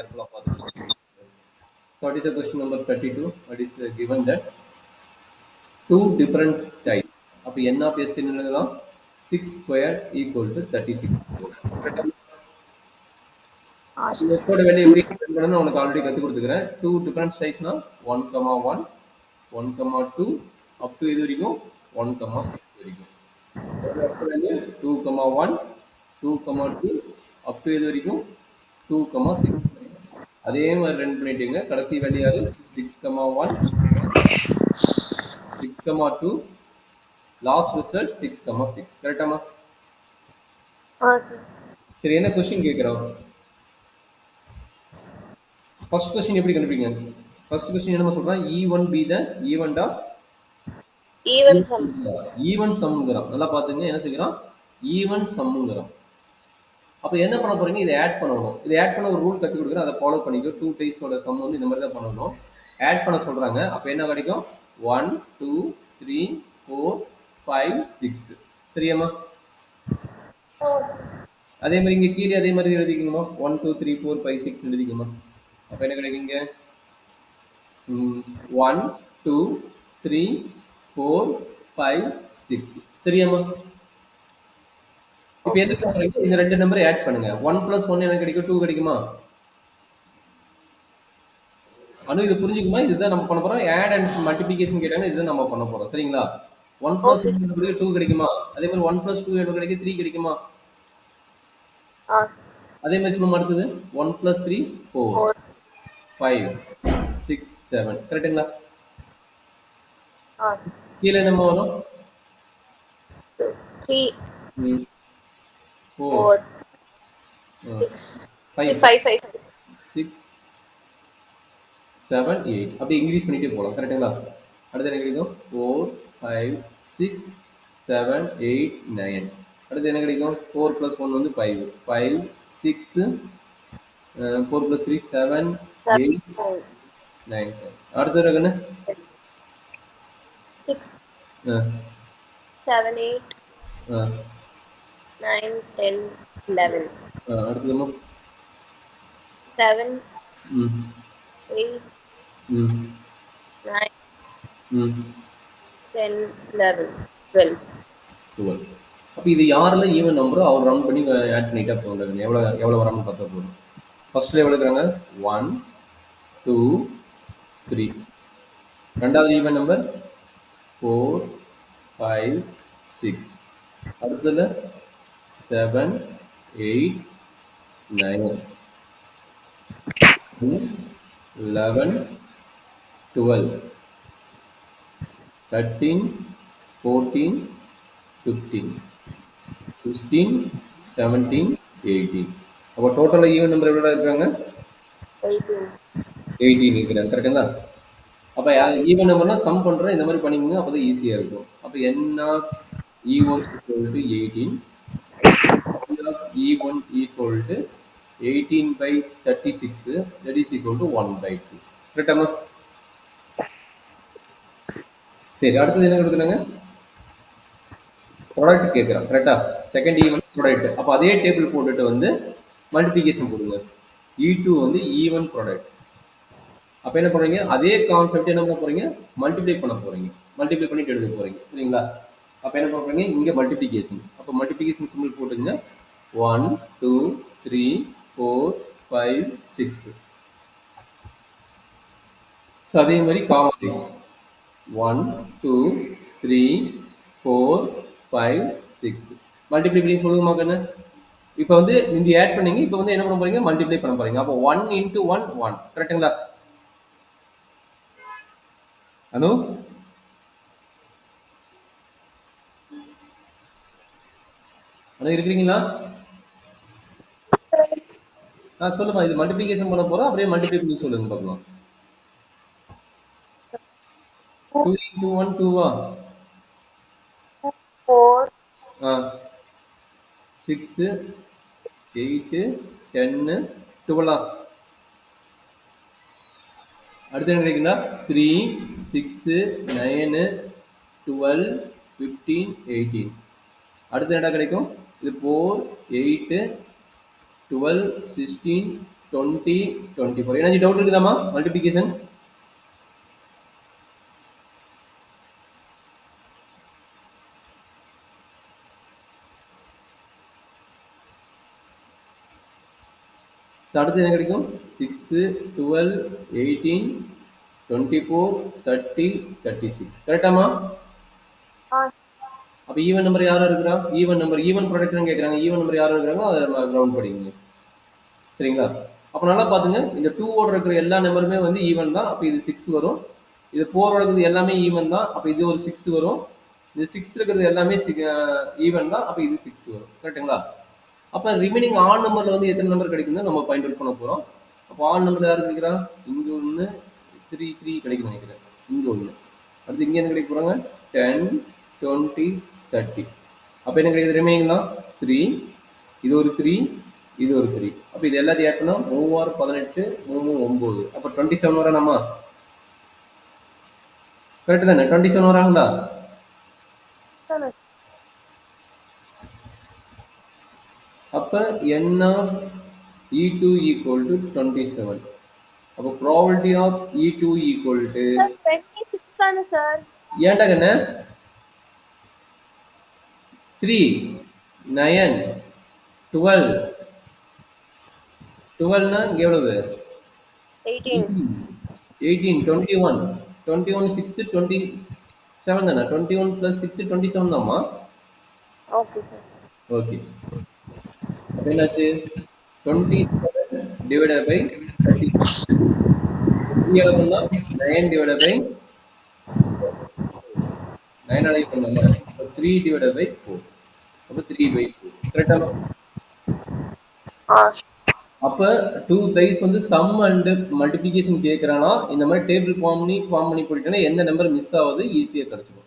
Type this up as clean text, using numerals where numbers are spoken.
கேர்ஃபுல்லாக பார்த்துக்கணும். So what is the question number 32? What is given that two different types. அப்போ n of s என்னதுலாம் 6 square equal to 36 square. இந்த s ஓட value எப்படி find பண்ணனும்னு உனக்கு ஆல்ரெடி கத்து கொடுத்துக்கிறேன். two different typesனா 1, 1, 1, 2 up to இது வரைக்கும் 1, 6 வரைக்கும். 2, 1, 2, 2 up to இது வரைக்கும் 2, 6. அதே மாதிரி ரன் பண்ணிட்டீங்க. கடைசி வேல்யூ யாரு 6, 1, 6, 2 லாஸ்ட் ரிசல்ட் 6, 6. கரெக்டாமா? சரி, என்ன கொஸ்டின் கேட்குறோம்? ஃபர்ஸ்ட் கொஸ்டின் எப்படி கண்டுபிடிங்க? ஃபர்ஸ்ட் கொஸ்டின் என்ன சொல்றான்? E1 be the event of even சம்ங்கிறான். நல்லா பாத்துங்க, என்ன சொல்றான்? ஈவன் சம்ங்கிறான். அப்ப என்ன பண்ண போறீங்க? இதை ஆட் பண்ணணும். இதை ஆட் பண்ண ஒரு ரூல் கத்து கொடுக்குறேன், அதை ஃபாலோ பண்ணிக்கோ. 2 டைப்ஸோட சம் வந்து இந்த மாதிரி தான் பண்ணணும். ஆட் பண்ண சொல்றாங்க. அப்ப என்ன கிடைக்கும்? 1, 2, 3, 4, 5, 6. சரியாமா? அதே மாதிரி இங்க கீழே அதே மாதிரி எழுதிக்கணுமா? 1, 2, 3, 4, 5, 6 எழுதிக்கணுமா? அப்ப என்ன கிடைக்குங்க? 1, 2, 3, 4, 5, 6. சரியாமா? இப்ப என்ன பண்றீங்க? இந்த ரெண்டு நம்பரை ஆட் பண்ணுங்க. 1 + 1 என்ன கிடைக்கும்? 2 கிடைக்குமா? அனு இது புரிஞ்சுக்குமா? இதுதான் நம்ம பண்ண போறோம். ஆட் அண்ட் மல்டிப்ளிகேஷன் கேட்டாங்க, இதுதான் நம்ம பண்ண போறோம். சரிங்களா? 1 + 1 என்பது 2 கிடைக்குமா? அதே மாதிரி 1 + 2 எவ்வளவு கிடைக்கும்? 3 கிடைக்குமா? அதே மாதிரி சொல்லுமா அடுத்தது 1 + 3 4 5 6 7. கரெக்ட்டுங்களா? கீழே என்னமா வரும்? 3 4 5 6 7 8. அப்படி இன்க்ரீஸ் பண்ணிட்டே போகலாம். கரெக்ட்டுங்களா? அடுத்து என்ன கிடைக்கும்? 4 5 6 7 8 9. அடுத்து என்ன கிடைக்கும்? 4 + 1 வந்து 5 5 6 4 + 3 7 8 9 10. அடுத்து என்ன? 6 7 8 9 10 11. அடுத்து என்ன? 7 8 9 10 11 12. அப்போ இது யாரெல்லாம் ஈவன் நம்பரோ அவர் ரவுண்ட் பண்ணி ஆட் பண்ணிட்டா போதும். எவ்வளோ வராமல் பார்த்தா போதும். ஃபர்ஸ்ட்ல எவ்வளோ இருக்கிறாங்க? 1 2 3. ரெண்டாவது ஈவன் நம்பர் 4 5 6. அடுத்தது 7 8 9 11 12 13 14 15 16 17 18. அப்போ டோட்டலாக ஈவன் நம்பர் எவ்வளோ இருக்காங்க? 18 இருக்கிறாங்க. கரெக்டுங்களா? அப்போ ஈவன் நம்பர்னா சம் பண்ணுறோம், இந்த மாதிரி பண்ணிக்கோங்க, அப்போ தான் ஈஸியாக இருக்கும். அப்போ n of E1 = 18, n of E1 = 18/36, that is equal to 1/2. கரெக்டாமா? சரி, அடுத்தது என்ன கொடுக்குறாங்க? ப்ராடக்ட் கேட்குறான். கரெக்டா? Second even product. அப்போ அதே டேபிள் போட்டுட்டு வந்து மல்டிபிகேஷன் போடுங்க. E2 வந்து ஈவன் ப்ராடக்ட். அப்போ என்ன பண்ணுறீங்க? அதே கான்செப்ட் என்ன பண்ண போறீங்க? மல்டிப்ளை பண்ண போறீங்க. மல்டிப்ளை பண்ணிட்டு எழுத போறீங்க. சரிங்களா? அப்போ என்ன பண்ணுறீங்க? இங்கே மல்டிப்ளிகேஷன். அப்போ மல்டிப்ளிகேஷன் சிம்பிள் போட்டுங்க. 1 2 3 4 5 6. ஸோ அதே மாதிரி காமன் 1 2 3 4 5 6. மல்டிப்ளை பண்ணி சொல்லுங்கம்மா கண்ணு. இப்போ வந்து இங்கே ஆட் பண்ணீங்க, இப்போ வந்து என்ன பண்ண போறீங்க? மல்டிப்ளை பண்ண போறீங்க. அப்போ 1 × 1 1. கரெக்டுங்களா? அனு அனு இருக்கிறீங்களா? சொல்லுமா. இது மல்டிப்ளிகேஷன் பண்ண போறோம், அப்படியே மல்டிப்ளை பண்ணி சொல்லுங்க பார்க்கலாம். 2 × 1 2 4 6 8 10 12. அடுத்து என்ன கிடைக்குங்களா? 3 6 9 12 15 18. அடுத்து என்ன கிடைக்கும்? இது 4 8 12 16 20, 24. ஏதாச்சும் டவுட் இருக்குதாம்மா மல்டிபிகேஷன்? அடுத்து என்ன கிடைக்கும்? 6, 12, 18, 24, 30, 36. கரெக்டாமா? அப்ப ஈவன் நம்பர் யாரும் இருக்கிறா? ஈவன் நம்பர் ஈவன் ப்ராடக்ட்னு கேட்குறாங்க. ஈவன் நம்பர் யாரும் இருக்கிறாங்களோ அதை நம்ம கிரவுண்ட் படிக்கணும். சரிங்களா? அப்போ நல்லா பார்த்துங்க, இந்த 2ஓட இருக்கிற எல்லா நம்பருமே வந்து ஈவன் தான். அப்போ இது 6 வரும். இது 4ஓட இருக்கிறது எல்லாமே ஈவன் தான். அப்போ இது ஒரு 6 வரும். இது 6 இருக்கிறது எல்லாமே ஈவன் தான். அப்போ இது 6 வரும். கரெக்டுங்களா? அப்போ ரிமைனிங் ஆட் நம்பரில் வந்து எத்தனை நம்பர் கிடைக்குதுன்னு நம்ம பாயிண்ட் அவுட் பண்ண போகிறோம். அப்போ ஆட் நம்பர் யார் கிடைக்கிறா? இங்கே ஒன்று 3 கிடைக்குன்னு நினைக்கிறேன். இங்கே ஒன்று. அடுத்து இங்கே என்ன கிடைக்க போகிறாங்க? 10, 20, 30. அப்போ என்ன கிடைக்குது? ரிமைனிங்லாம் 3, இது ஒரு 3, இது ஒரு 3. அப்போ இது எல்லாத்தையும் ஆட் பண்ணால் 3 6 18, 3 9. அப்போ 27 வரானாமா? கரெக்டு தானே? 27 வராங்களா? அப்போ n of E2 equal to 27. அப்போ probability of E2 equal to 26 தானே சார்? ஏன்டா கண்ணே? 3, 9, 12. 12னா இங்கே எவ்வளவு? 18, 18, 21. 21, 6, 27 தானே? 21 plus 6, 27 தாம்மா. Okay sir. ஓகே. அப்போ என்னாச்சு? 27 divided by 30. 3 எவ்வளோன்னா 9 divided by 9 அடைவு பண்ணல. அப்போ 3 divided by 4. அப்போ 3/4. கரெக்டாக? அப்போ 2 டைஸ் வந்து சம் அண்ட் மல்டிபிகேஷன் கேட்குறானா இந்த மாதிரி டேபிள் ஃபார்ம் பண்ணி போயிட்டேன்னா எந்த நம்பர் மிஸ் ஆகுது ஈஸியாக கிடச்சிடும்.